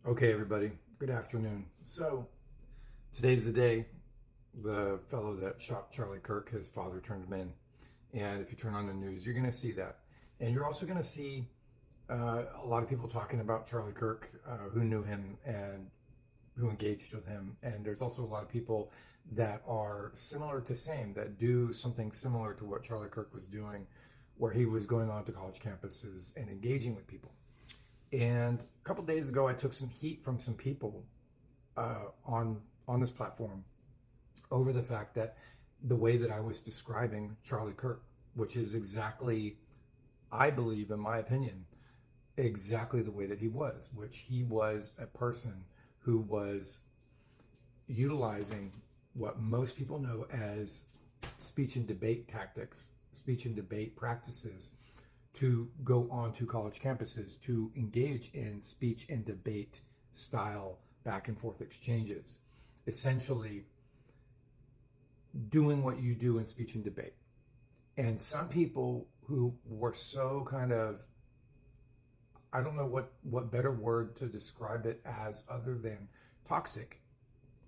Okay, everybody, good afternoon. So, today's the day the fellow that shot Charlie Kirk, his father turned him in. And if you turn on the news, you're going to see that. And you're also going to see a lot of people talking about Charlie Kirk who knew him and who engaged with him. And there's also a lot of people that are similar to same, that do something similar to what Charlie Kirk was doing, where he was going on to college campuses and engaging with people. And a couple days ago, I took some heat from some people on this platform over the fact that the way that I was describing Charlie Kirk, which is exactly, I believe, in my opinion, exactly the way that he was, which he was a person who was utilizing what most people know as speech and debate tactics, speech and debate practices to go on to college campuses to engage in speech and debate style back and forth exchanges. Essentially, doing what you do in speech and debate. And some people who were so kind of, I don't know what better word to describe it as other than toxic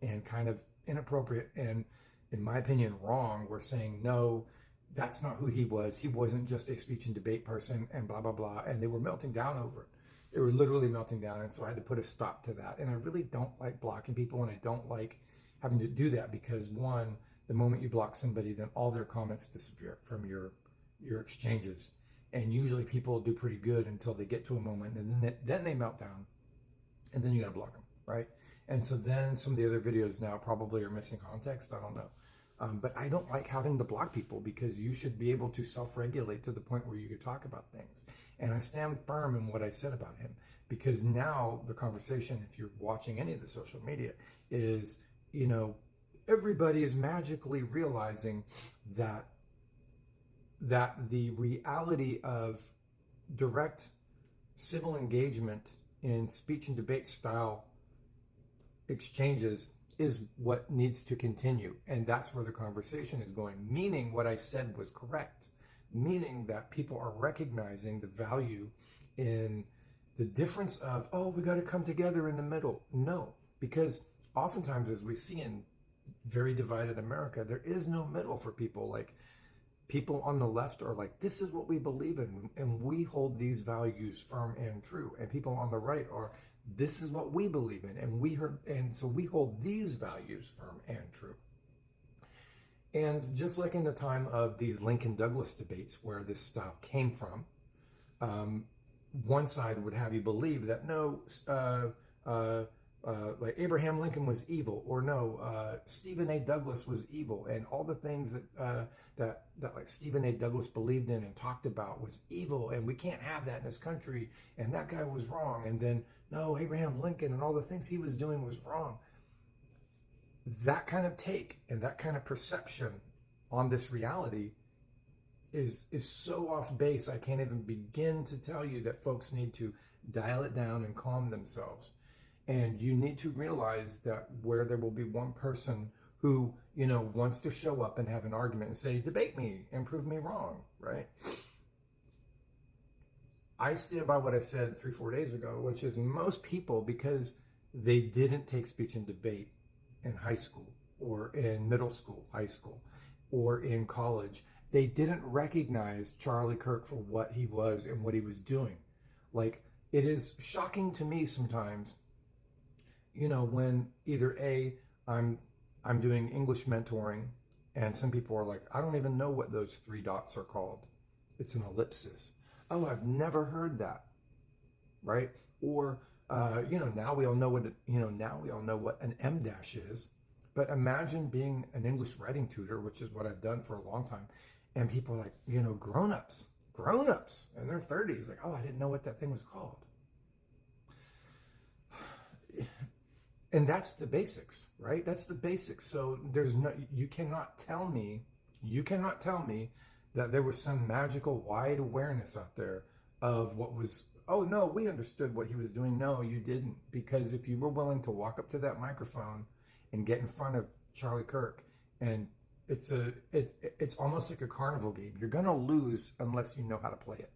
and kind of inappropriate and, in my opinion, wrong, were saying, no, that's not who he was. He wasn't just a speech and debate person and blah, blah, blah. And they were melting down over it. They were literally melting down. And so I had to put a stop to that. And I really don't like blocking people, and I don't like having to do that because, one, the moment you block somebody, then all their comments disappear from your exchanges. And usually people do pretty good until they get to a moment, and then they melt down, and then you got to block them, right? And so then some of the other videos now probably are missing context. I don't know. But I don't like having to block people because you should be able to self-regulate to the point where you could talk about things. And I stand firm in what I said about him because now the conversation, if you're watching any of the social media, is, everybody is magically realizing that the reality of direct civil engagement in speech and debate style exchanges is what needs to continue. And that's where the conversation is going, meaning what I said was correct, meaning that people are recognizing the value in the difference of, oh, we got to come together in the middle. No, because oftentimes, as we see in very divided America, there is no middle for people. Like, people on the left are like, this is what we believe in, and we hold these values firm and true. And people on the right are, this is what we believe in, and so we hold these values firm and true. And just like in the time of these Lincoln Douglas debates, where this style came from, one side would have you believe that no, like Abraham Lincoln was evil, or no, Stephen A. Douglas was evil, and all the things that like Stephen A. Douglas believed in and talked about was evil, and we can't have that in this country, and that guy was wrong. And then no, Abraham Lincoln and all the things he was doing was wrong. That kind of take and that kind of perception on this reality is so off base. I can't even begin to tell you that folks need to dial it down and calm themselves. And you need to realize that where there will be one person who, wants to show up and have an argument and say, debate me and prove me wrong, right? I stand by what I said 3-4 days ago, which is most people, because they didn't take speech and debate in high school or in middle school, high school, or in college, they didn't recognize Charlie Kirk for what he was and what he was doing. Like, it is shocking to me sometimes, when either I'm doing English mentoring, and some people are like, I don't even know what those 3 dots are called. It's an ellipsis. Oh, I've never heard that, right? Or now we all know what an M dash is. But imagine being an English writing tutor, which is what I've done for a long time, and people are like, grown-ups in their 30s, like, oh, I didn't know what that thing was called. And that's the basics, right? That's the basics. So you cannot tell me that there was some magical wide awareness out there of what was, oh no, we understood what he was doing. No, you didn't. Because if you were willing to walk up to that microphone and get in front of Charlie Kirk, and it's almost like a carnival game. You're gonna lose unless you know how to play it.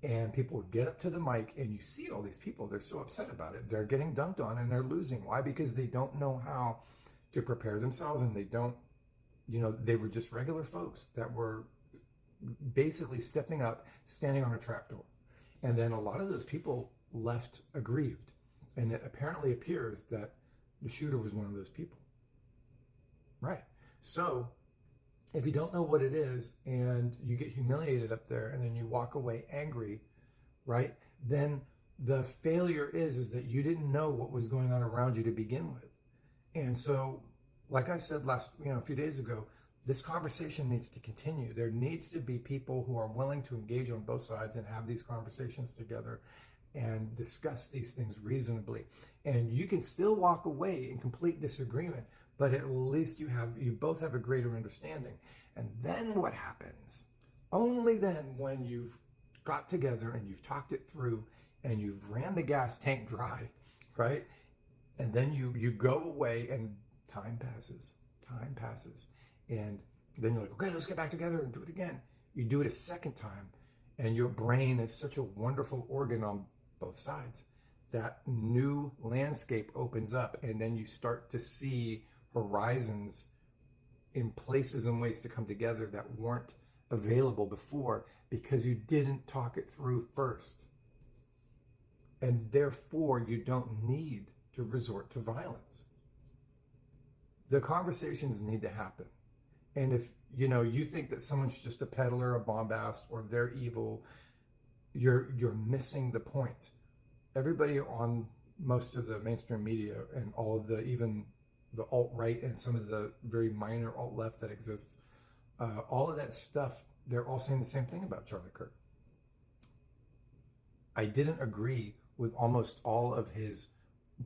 And people would get up to the mic, and you see all these people, they're so upset about it. They're getting dunked on and they're losing. Why? Because they don't know how to prepare themselves, and they don't, they were just regular folks that were basically stepping up, standing on a trapdoor. And then a lot of those people left aggrieved. And it apparently appears that the shooter was one of those people. Right. So if you don't know what it is and you get humiliated up there and then you walk away angry, right, then the failure is that you didn't know what was going on around you to begin with. And so, like I said a few days ago, this conversation needs to continue. There needs to be people who are willing to engage on both sides and have these conversations together and discuss these things reasonably. And you can still walk away in complete disagreement, but at least you both have a greater understanding. And then what happens? Only then, when you've got together and you've talked it through and you've ran the gas tank dry, right? And then you go away and time passes. And then you're like, okay, let's get back together and do it again. You do it a second time, and your brain is such a wonderful organ on both sides. That new landscape opens up, and then you start to see horizons in places and ways to come together that weren't available before because you didn't talk it through first. And therefore, you don't need to resort to violence. The conversations need to happen. And if you think that someone's just a peddler, a bombast, or they're evil, you're missing the point. Everybody on most of the mainstream media and all of even the alt-right and some of the very minor alt-left that exists, all of that stuff, they're all saying the same thing about Charlie Kirk. I didn't agree with almost all of his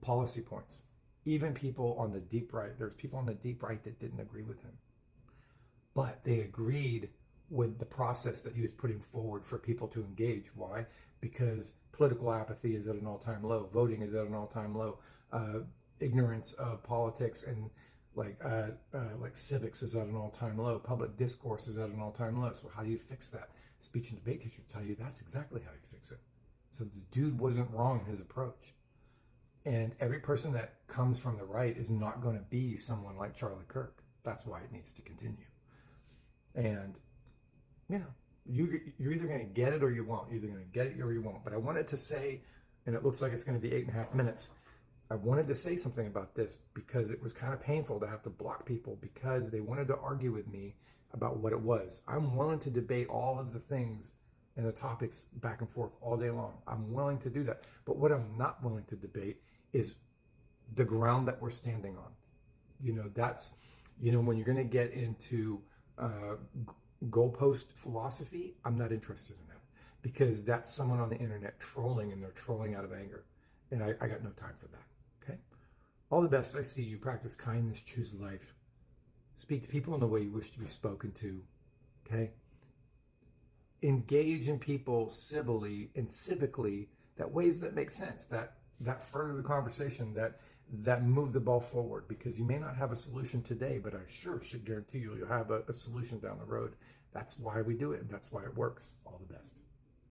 policy points. Even people on the deep right, there's people on the deep right that didn't agree with him. But they agreed with the process that he was putting forward for people to engage. Why? Because political apathy is at an all-time low. Voting is at an all-time low. Ignorance of politics and like civics is at an all-time low. Public discourse is at an all-time low. So how do you fix that? Speech and debate teacher tell you that's exactly how you fix it. So the dude wasn't wrong in his approach. And every person that comes from the right is not going to be someone like Charlie Kirk. That's why it needs to continue. And, you're either going to get it or you won't. You're either going to get it or you won't. But I wanted to say, and it looks like it's going to be 8.5 minutes, I wanted to say something about this because it was kind of painful to have to block people because they wanted to argue with me about what it was. I'm willing to debate all of the things and the topics back and forth all day long. I'm willing to do that. But what I'm not willing to debate is the ground that we're standing on. That's, when you're going to get into goalpost philosophy, I'm not interested in that because that's someone on the internet trolling, and they're trolling out of anger. And I got no time for that. Okay. All the best. I see you. Practice kindness. Choose life. Speak to people in the way you wish to be spoken to. Okay. Engage in people civilly and civically, that ways that make sense, that further the conversation, that move the ball forward, because you may not have a solution today, but I sure should guarantee you'll have a solution down the road. That's why we do it, and that's why it works. All the best.